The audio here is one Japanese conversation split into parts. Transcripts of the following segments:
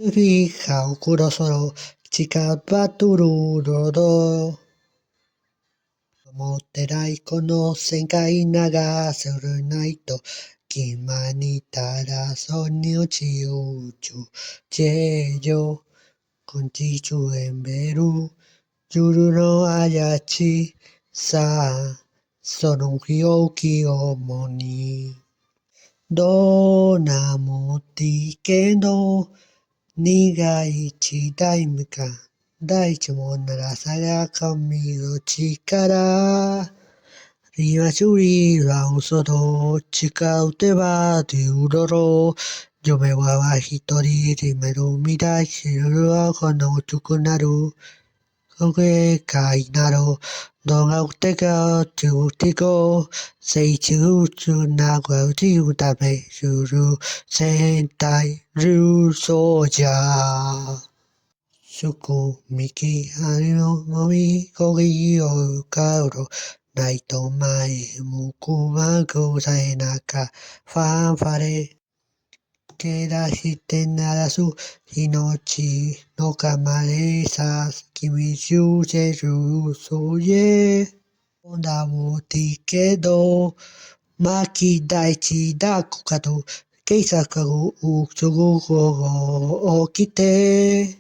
Fija o kurosoro, chica batururo. 持ってないこの世界流せるないと決まにたらそに落ちうちゅ제조 건지주엔 베루 주르노 아야치 사 소롱키오키 오모니 도나모티케노 니가 이치 다이무카 다이치 모나라 사야카미の力今修理は嘘と誓うてはデューロロ嫁は一人で目の見出しるはこのつくなる影かいなろ動画をてかつてこ聖地うつながうてうためする戦隊ルソージャーすくみきありのもみこぎをかうろないと前向くはございなかファンファレけらしてならす命のかまれさ君しゅせるそうえだもてけど巻き大地だこかと警察がうつぐを起きて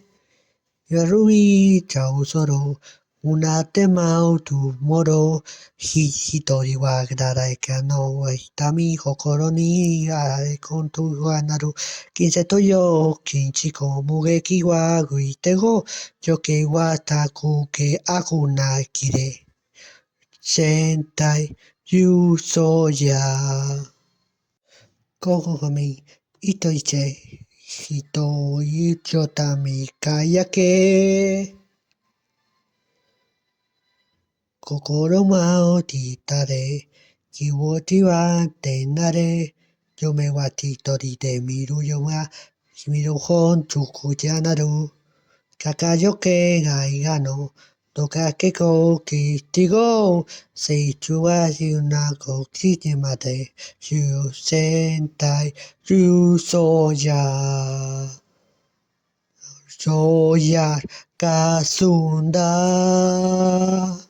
夜いちゃうそろうなってまうともろ一人は誰かの痛み心にあれこんとはなる金銭とよ金地こ無撃はぐいてご女系はたくけあくなきれ戦隊勇壮じゃここがみいといち人いちょたみかやけ心まおてたれ気持ちはてなれ嫁は一人で見るよが君の本つくじゃなるかかよけがいがのどかけこきてご成長はしゅなこきてまで終戦隊重装じゃそうやがすんだ